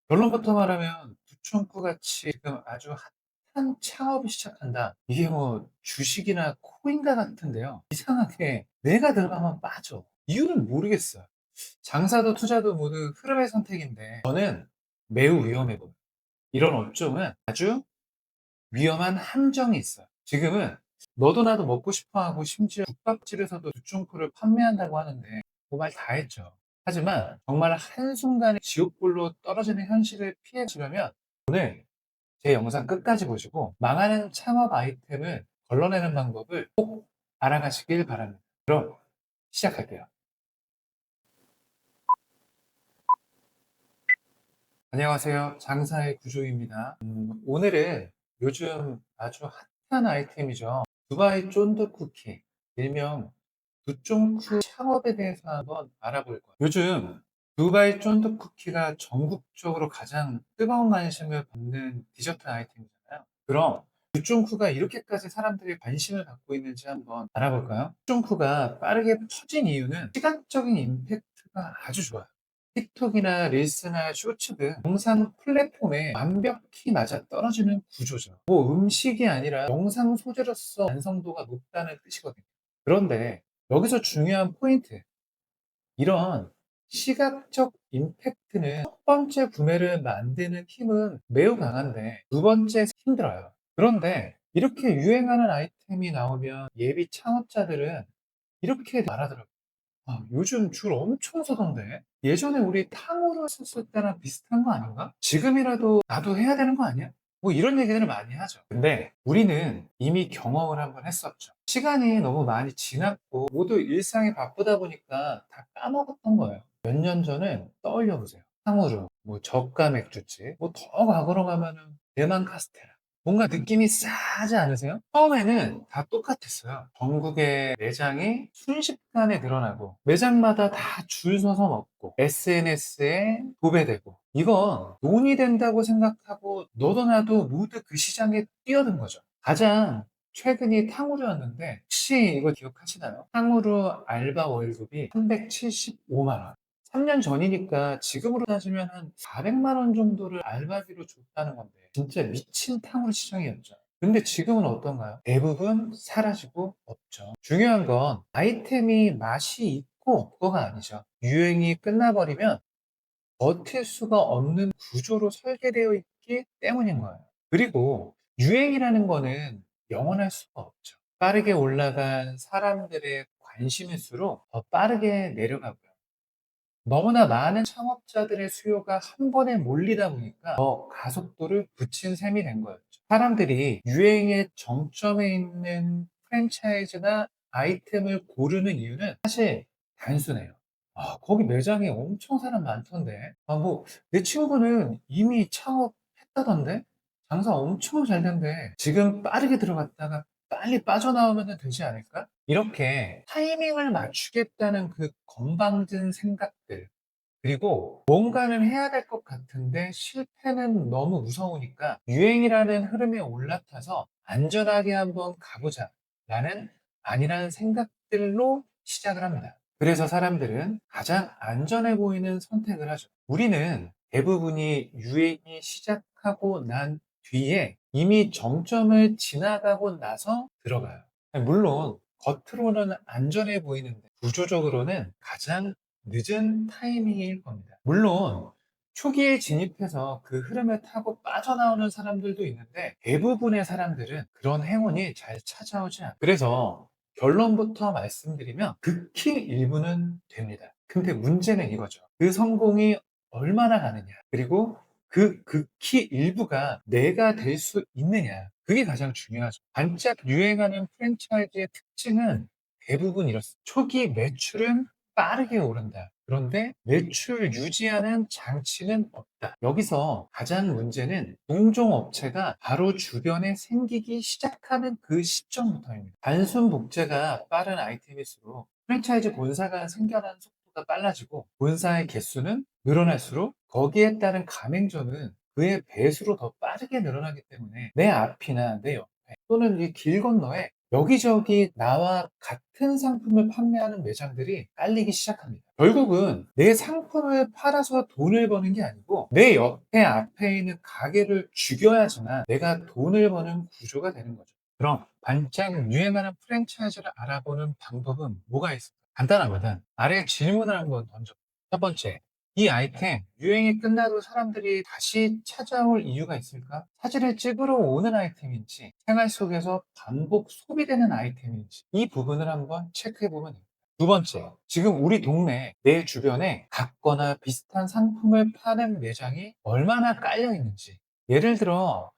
결론부터 말하면 부총구 같이 지금 아주 핫한 창업을 시작한다. 이게 뭐 주식이나 코인과 같은데요. 이상하게 내가 들어가면 빠져. 이유는 모르겠어요. 장사도 투자도 모두 흐름의 선택인데 저는 매우 위험해 보여요. 이런 업종은 아주 위험한 함정이 있어요. 지금은 너도 나도 먹고 싶어 하고 심지어 국밥집에서도 부총쿠를 판매한다고 하는데 그 말 다 했죠. 하지만 정말 한순간에 지옥불로 떨어지는 현실을 피해주려면 오늘 제 영상 끝까지 보시고 망하는 창업 아이템을 걸러내는 방법을 꼭 알아가시길 바랍니다. 그럼 시작할게요. 안녕하세요. 장사의 구조입니다. 오늘은 요즘 아주 핫한 아이템이죠. 두바이 쫀득 쿠키, 일명 두쫑쿠 창업에 대해서 한번 알아볼 거예요. 요즘 두바이 쫀득 쿠키가 전국적으로 가장 뜨거운 관심을 받는 디저트 아이템이잖아요. 그럼 두쫑쿠가 이렇게까지 사람들이 관심을 갖고 있는지 한번 알아볼까요? 두쫑쿠가 빠르게 퍼진 이유는 시각적인 임팩트가 아주 좋아요. 틱톡이나 릴스나 쇼츠 등 영상 플랫폼에 완벽히 맞아떨어지는 구조죠. 뭐 음식이 아니라 영상 소재로서 완성도가 높다는 뜻이거든요. 그런데 여기서 중요한 포인트, 이런 시각적 임팩트는 첫 번째 구매를 만드는 힘은 매우 강한데 두 번째 힘들어요. 그런데 이렇게 유행하는 아이템이 나오면 예비 창업자들은 이렇게 말하더라고요. 아, 요즘 줄 엄청 서던데? 예전에 우리 탕후루 했었을 때랑 비슷한 거 아닌가? 지금이라도 나도 해야 되는 거 아니야? 뭐 이런 얘기들을 많이 하죠. 근데 우리는 이미 경험을 한번 했었죠. 시간이 너무 많이 지났고 모두 일상이 바쁘다 보니까 다 까먹었던 거예요. 몇 년 전은 떠올려 보세요. 탕후루, 뭐 저가 맥주집, 뭐 더 과거로 가면은 대만 카스테라. 뭔가 느낌이 싸하지 않으세요? 처음에는 다 똑같았어요. 전국의 매장이 순식간에 늘어나고 매장마다 다 줄 서서 먹고 SNS에 도배되고, 이건 돈이 된다고 생각하고 너도 나도 모두 그 시장에 뛰어든 거죠. 가장 최근이 탕후루였는데 혹시 이거 기억하시나요? 탕후루 알바 월급이 375만 원. 3년 전이니까 지금으로 따지면 한 400만 원 정도를 알바비로 줬다는 건데 진짜 미친 탕후루 시장이었죠. 근데 지금은 어떤가요? 대부분 사라지고 없죠. 중요한 건 아이템이 맛이 있고 그거가 아니죠. 유행이 끝나버리면 버틸 수가 없는 구조로 설계되어 있기 때문인 거예요. 그리고 유행이라는 거는 영원할 수가 없죠. 빠르게 올라간 사람들의 관심일수록 더 빠르게 내려가고요. 너무나 많은 창업자들의 수요가 한 번에 몰리다 보니까 더 가속도를 붙인 셈이 된 거였죠. 사람들이 유행의 정점에 있는 프랜차이즈나 아이템을 고르는 이유는 사실 단순해요. 아, 거기 매장에 엄청 사람 많던데. 아, 뭐, 내 친구는 이미 창업했다던데? 장사 엄청 잘 된대. 지금 빠르게 들어갔다가 빨리 빠져나오면 되지 않을까? 이렇게 타이밍을 맞추겠다는 그 건방진 생각들, 그리고 뭔가는 해야 될 것 같은데 실패는 너무 무서우니까 유행이라는 흐름에 올라타서 안전하게 한번 가보자 라는 아니라는 생각들로 시작을 합니다. 그래서 사람들은 가장 안전해 보이는 선택을 하죠. 우리는 대부분이 유행이 시작하고 난 뒤에 이미 정점을 지나가고 나서 들어가요. 물론 겉으로는 안전해 보이는데 구조적으로는 가장 늦은 타이밍일 겁니다. 물론 초기에 진입해서 그 흐름을 타고 빠져나오는 사람들도 있는데 대부분의 사람들은 그런 행운이 잘 찾아오지 않아요. 그래서 결론부터 말씀드리면 극히 일부는 됩니다. 근데 문제는 이거죠. 그 성공이 얼마나 가느냐, 그리고 그 극히 일부가 내가 될 수 있느냐, 그게 가장 중요하죠. 반짝 유행하는 프랜차이즈의 특징은 대부분 이렇습니다. 초기 매출은 빠르게 오른다. 그런데 매출 유지하는 장치는 없다. 여기서 가장 문제는 동종업체가 바로 주변에 생기기 시작하는 그 시점부터입니다. 단순 복제가 빠른 아이템일수록 프랜차이즈 본사가 생겨나는 속도가 빨라지고 본사의 개수는 늘어날수록 거기에 따른 가맹점은 그의 배수로 더 빠르게 늘어나기 때문에 내 앞이나 내 옆에 또는 이 길 건너에 여기저기 나와 같은 상품을 판매하는 매장들이 깔리기 시작합니다. 결국은 내 상품을 팔아서 돈을 버는 게 아니고 내 옆에 앞에 있는 가게를 죽여야지만 내가 돈을 버는 구조가 되는 거죠. 그럼 반짝 유행하는 프랜차이즈를 알아보는 방법은 뭐가 있을까? 간단하거든. 아래 질문을 한번 던져. 첫 번째, 이 아이템 유행이 끝나도 사람들이 다시 찾아올 이유가 있을까? 사진을 찍으러 오는 아이템인지 생활 속에서 반복 소비되는 아이템인지 이 부분을 한번 체크해 보면 됩니다. 두 번째, 지금 우리 동네 내 주변에 같거나 비슷한 상품을 파는 매장이 얼마나 깔려 있는지. 예를 들어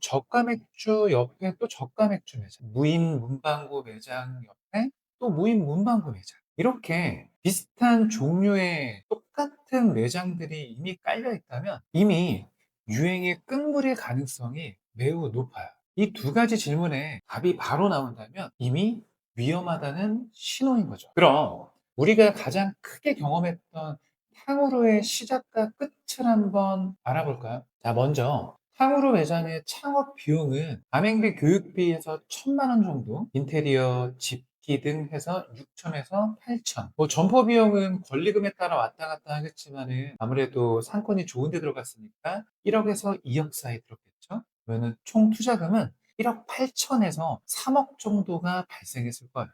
저가 맥주 옆에 또 저가 맥주 매장, 무인 문방구 매장 옆에 또 무인 문방구 매장, 이렇게 비슷한 종류의 똑같은 매장들이 이미 깔려 있다면 이미 유행의 끝물일 가능성이 매우 높아요. 이 두 가지 질문에 답이 바로 나온다면 이미 위험하다는 신호인 거죠. 그럼 우리가 가장 크게 경험했던 탕후루의 시작과 끝을 한번 알아볼까요? 자, 먼저 탕후루 매장의 창업 비용은 가맹비 교육비에서 1,000만 원 정도, 인테리어, 집기 등 해서 6천에서 8천. 뭐 점포 비용은 권리금에 따라 왔다 갔다 하겠지만은 아무래도 상권이 좋은 데 들어갔으니까 1억에서 2억 사이 들었겠죠? 그러면은 총 투자금은 1억 8천에서 3억 정도가 발생했을 거예요.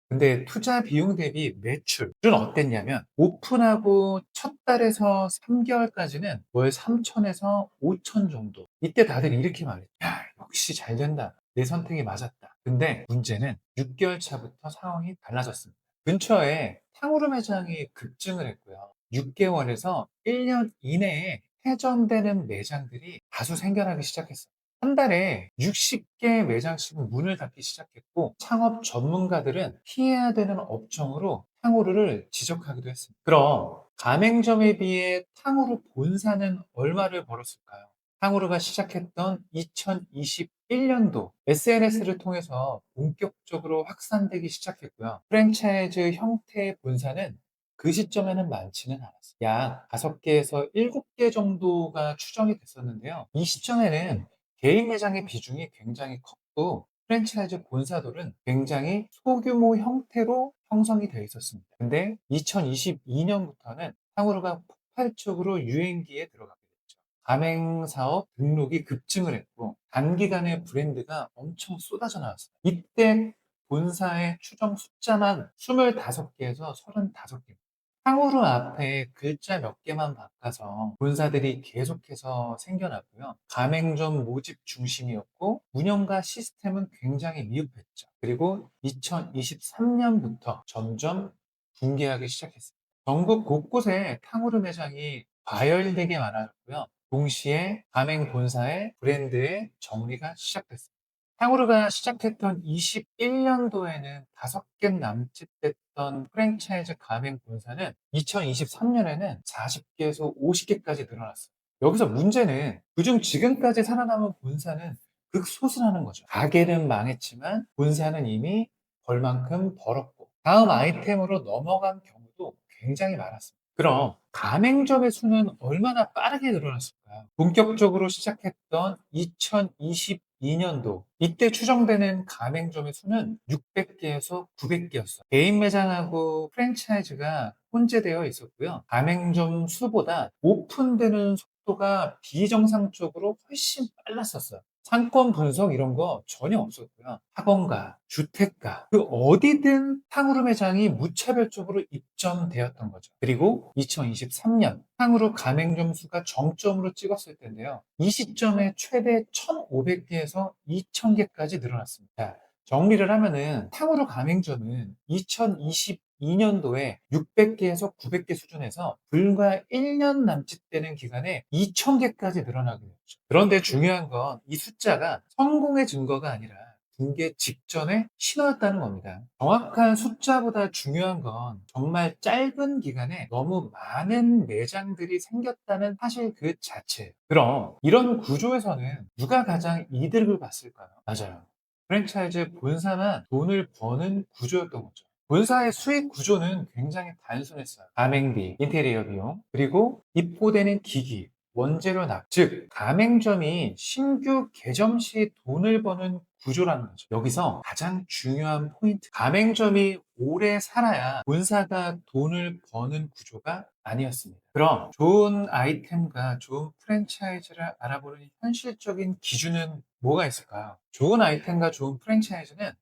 근데 투자 비용 대비 매출은 어땠냐면 오픈하고 첫 달에서 3개월까지는 월 3천에서 5천 정도. 이때 다들 이렇게 말해요. 야, 역시 잘 된다. 내 선택이 맞았다. 근데 문제는 6개월 차부터 상황이 달라졌습니다. 근처에 탕후루 매장이 급증을 했고요. 6개월에서 1년 이내에 폐점되는 매장들이 다수 생겨나기 시작했어요. 한 달에 60개 매장씩은 문을 닫기 시작했고 창업 전문가들은 피해야 되는 업종으로 탕후루를 지적하기도 했습니다. 그럼 가맹점에 비해 탕후루 본사는 얼마를 벌었을까요? 탕후루가 시작했던 2021년도 SNS를 통해서 본격적으로 확산되기 시작했고요. 프랜차이즈 형태의 본사는 그 시점에는 많지는 않았어요. 약 5개에서 7개 정도가 추정이 됐었는데요. 이 시점에는 개인 매장의 비중이 굉장히 컸고 프랜차이즈 본사들은 굉장히 소규모 형태로 형성이 되어 있었습니다. 근데 2022년부터는 탕후루가 폭발적으로 유행기에 들어가게 됐죠. 가맹사업 등록이 급증을 했고 단기간에 브랜드가 엄청 쏟아져 나왔어요. 이때 본사의 추정 숫자만 25개에서 35개. 탕후루 앞에 글자 몇 개만 바꿔서 본사들이 계속해서 생겨났고요. 가맹점 모집 중심이었고 운영과 시스템은 굉장히 미흡했죠. 그리고 2023년부터 점점 붕괴하기 시작했습니다. 전국 곳곳에 탕후루 매장이 과열되게 많아졌고요. 동시에 가맹 본사의 브랜드의 정리가 시작됐습니다. 탕후루가 시작했던 21년도에는 5개 남짓됐던 프랜차이즈 가맹 본사는 2023년에는 40개에서 50개까지 늘어났어요. 여기서 문제는 그중 지금까지 살아남은 본사는 극소수라는 거죠. 가게는 망했지만 본사는 이미 벌 만큼 벌었고 다음 아이템으로 넘어간 경우도 굉장히 많았습니다. 그럼 가맹점의 수는 얼마나 빠르게 늘어났을까요? 본격적으로 시작했던 2022년도 이때 추정되는 가맹점의 수는 600개에서 900개였어요. 개인 매장하고 프랜차이즈가 혼재되어 있었고요. 가맹점 수보다 오픈되는 속도가 비정상적으로 훨씬 빨랐었어요. 상권 분석 이런 거 전혀 없었고요. 학원가, 주택가, 그 어디든 탕후루 매장이 무차별적으로 입점되었던 거죠. 그리고 2023년 탕후루 가맹점 수가 정점으로 찍었을 텐데요. 이 시점에 최대 1,500개에서 2,000개까지 늘어났습니다. 정리를 하면은 탕후루 가맹점은 2022년도에 600개에서 900개 수준에서 불과 1년 남짓 되는 기간에 2,000개까지 늘어나게 됐죠. 그런데 중요한 건 이 숫자가 성공의 증거가 아니라 붕괴 직전의 신호였다는 겁니다. 정확한 숫자보다 중요한 건 정말 짧은 기간에 너무 많은 매장들이 생겼다는 사실 그 자체예요. 그럼 이런 구조에서는 누가 가장 이득을 봤을까요? 맞아요. 프랜차이즈 본사만 돈을 버는 구조였던 거죠. 본사의 수익 구조는 굉장히 단순했어요. 가맹비, 인테리어 비용, 그리고 입고되는 기기, 원재료 납, 즉 가맹점이 신규 개점 시 돈을 버는 구조라는 거죠. 여기서 가장 중요한 포인트, 가맹점이 오래 살아야 본사가 돈을 버는 구조가 아니었습니다. 그럼 좋은 아이템과 좋은 프랜차이즈를 알아보는 현실적인 기준은 뭐가 있을까요? 좋은 아이템과 좋은 프랜차이즈는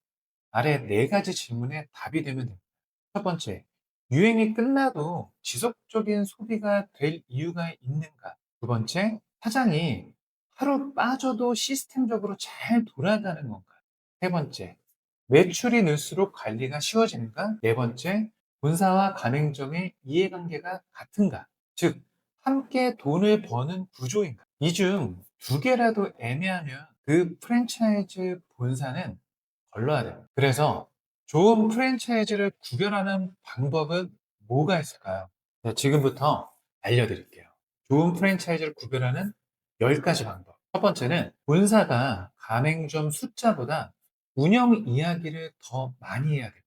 아래 네 가지 질문에 답이 되면 됩니다. 첫 번째, 유행이 끝나도 지속적인 소비가 될 이유가 있는가? 두 번째, 사장이 하루 빠져도 시스템적으로 잘 돌아가는 건가? 세 번째, 매출이 늘수록 관리가 쉬워지는가? 네 번째, 본사와 가맹점의 이해관계가 같은가? 즉, 함께 돈을 버는 구조인가? 이 중 두 개라도 애매하면 그 프랜차이즈 본사는 걸러야 돼요. 그래서 좋은 프랜차이즈를 구별하는 방법은 뭐가 있을까요? 자, 지금부터 알려드릴게요. 좋은 프랜차이즈를 구별하는 10가지 방법. 첫 번째는 본사가 가맹점 숫자보다 운영 이야기를 더 많이 해야 됩니다.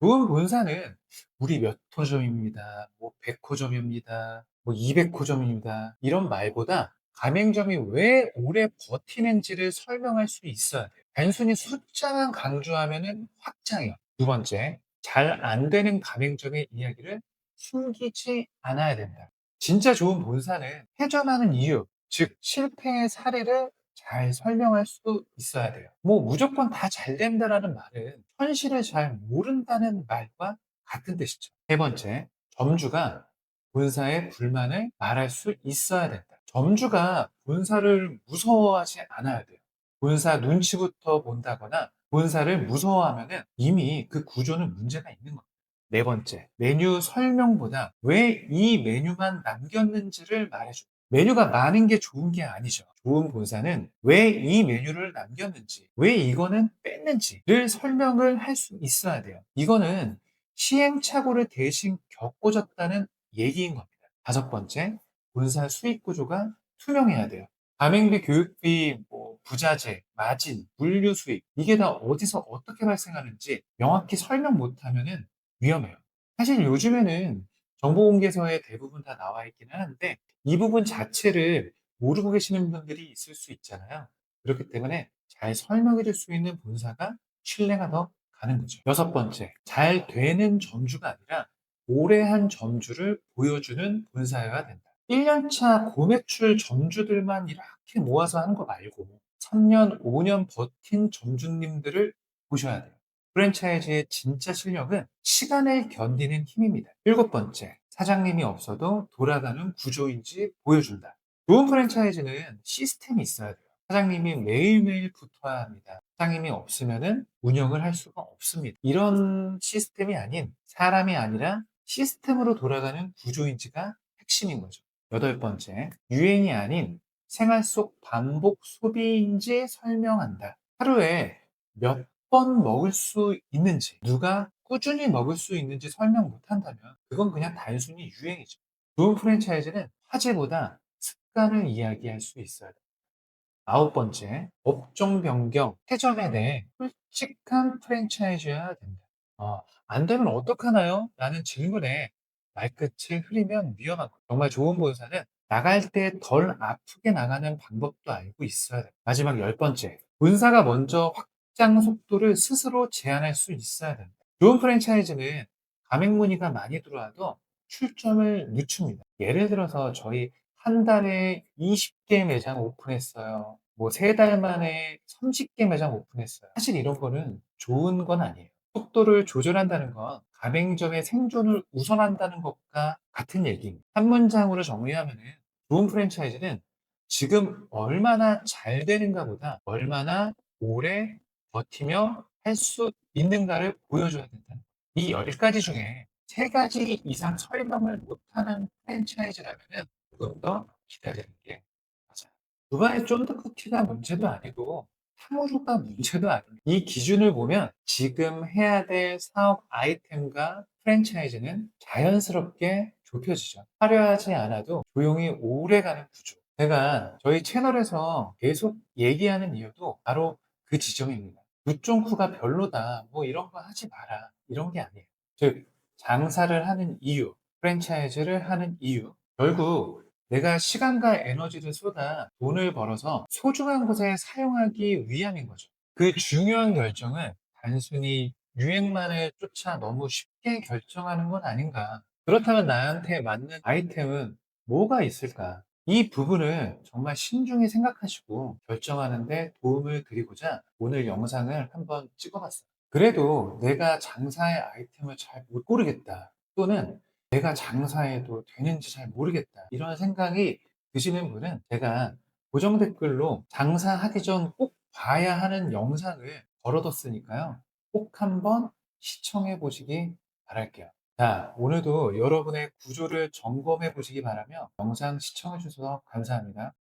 좋은 본사는 우리 몇 호점입니다. 뭐 100호점입니다. 뭐 200호점입니다. 이런 말보다 가맹점이 왜 오래 버티는지를 설명할 수 있어야 돼요. 단순히 숫자만 강조하면 확장해요. 두 번째, 잘 안 되는 가맹점의 이야기를 숨기지 않아야 된다. 진짜 좋은 본사는 회전하는 이유, 즉 실패의 사례를 잘 설명할 수 있어야 돼요. 뭐 무조건 다 잘 된다라는 말은 현실을 잘 모른다는 말과 같은 뜻이죠. 세 번째, 점주가 본사의 불만을 말할 수 있어야 된다. 점주가 본사를 무서워하지 않아야 돼요. 본사 눈치부터 본다거나 본사를 무서워하면 이미 그 구조는 문제가 있는 겁니다. 네 번째, 메뉴 설명보다 왜 이 메뉴만 남겼는지를 말해줍니다. 메뉴가 많은 게 좋은 게 아니죠. 좋은 본사는 왜 이 메뉴를 남겼는지, 왜 이거는 뺐는지를 설명을 할 수 있어야 돼요. 이거는 시행착오를 대신 겪어줬다는 얘기인 겁니다. 다섯 번째, 본사 수익 구조가 투명해야 돼요. 가맹비, 교육비, 뭐 부자재, 마진, 물류 수익 이게 다 어디서 어떻게 발생하는지 명확히 설명 못하면은 위험해요. 사실 요즘에는 정보공개서에 대부분 다 나와 있기는 한데 이 부분 자체를 모르고 계시는 분들이 있을 수 있잖아요. 그렇기 때문에 잘 설명해 줄 수 있는 본사가 신뢰가 더 가는 거죠. 여섯 번째, 잘 되는 점주가 아니라 오래 한 점주를 보여주는 본사여야 된다. 1년차 고매출 점주들만 이렇게 모아서 하는 거 말고 3년, 5년 버틴 점주님들을 보셔야 돼요. 프랜차이즈의 진짜 실력은 시간을 견디는 힘입니다. 일곱 번째, 사장님이 없어도 돌아가는 구조인지 보여준다. 좋은 프랜차이즈는 시스템이 있어야 돼요. 사장님이 매일매일 붙어야 합니다. 사장님이 없으면 운영을 할 수가 없습니다. 이런 시스템이 아닌 사람이 아니라 시스템으로 돌아가는 구조인지가 핵심인 거죠. 여덟 번째, 유행이 아닌 생활 속 반복 소비인지 설명한다. 하루에 몇 번 먹을 수 있는지, 누가 꾸준히 먹을 수 있는지 설명 못한다면 그건 그냥 단순히 유행이죠. 좋은 프랜차이즈는 화제보다 습관을 이야기할 수 있어야 돼요. 아홉 번째, 업종 변경, 회전에 대해 솔직한 프랜차이즈여야 된다. 안 되면 어떡하나요? 라는 질문에 말끝을 흐리면 위험한 거예요. 정말 좋은 본사는 나갈 때 덜 아프게 나가는 방법도 알고 있어야 돼요. 마지막 열 번째, 본사가 먼저 확장 속도를 스스로 제한할 수 있어야 된다. 좋은 프랜차이즈는 가맹 문의가 많이 들어와도 출점을 늦춥니다. 예를 들어서 저희 한 달에 20개 매장 오픈했어요. 뭐 3달 만에 30개 매장 오픈했어요. 사실 이런 거는 좋은 건 아니에요. 속도를 조절한다는 건 가맹점의 생존을 우선한다는 것과 같은 얘기입니다. 한 문장으로 정리하면 좋은 프랜차이즈는 지금 얼마나 잘 되는가 보다 얼마나 오래 버티며 할 수 있는가를 보여줘야 된다는 거예요. 이 10가지 중에 3가지 이상 설명을 못하는 프랜차이즈라면 조금 더 기다리는 게 맞아요. 두바이 쫀득 쿠키가 문제도 아니고 탕후루가 문제도 아닙니다. 이 기준을 보면 지금 해야 될 사업 아이템과 프랜차이즈는 자연스럽게 좁혀지죠. 화려하지 않아도 조용히 오래가는 구조. 제가 저희 채널에서 계속 얘기하는 이유도 바로 그 지점입니다. 누쫑쿠가 별로다. 뭐 이런 거 하지 마라. 이런 게 아니에요. 즉, 장사를 하는 이유, 프랜차이즈를 하는 이유. 결국 내가 시간과 에너지를 쏟아 돈을 벌어서 소중한 곳에 사용하기 위함인 거죠. 그 중요한 결정을 단순히 유행만을 쫓아 너무 쉽게 결정하는 건 아닌가. 그렇다면 나한테 맞는 아이템은 뭐가 있을까? 이 부분을 정말 신중히 생각하시고 결정하는 데 도움을 드리고자 오늘 영상을 한번 찍어봤어요. 그래도 내가 장사의 아이템을 잘 못 고르겠다. 또는 내가 장사해도 되는지 잘 모르겠다. 이런 생각이 드시는 분은 제가 고정 댓글로 장사하기 전 꼭 봐야 하는 영상을 걸어뒀으니까요. 꼭 한번 시청해 보시기 바랄게요. 자, 오늘도 여러분의 구조를 점검해 보시기 바라며 영상 시청해 주셔서 감사합니다.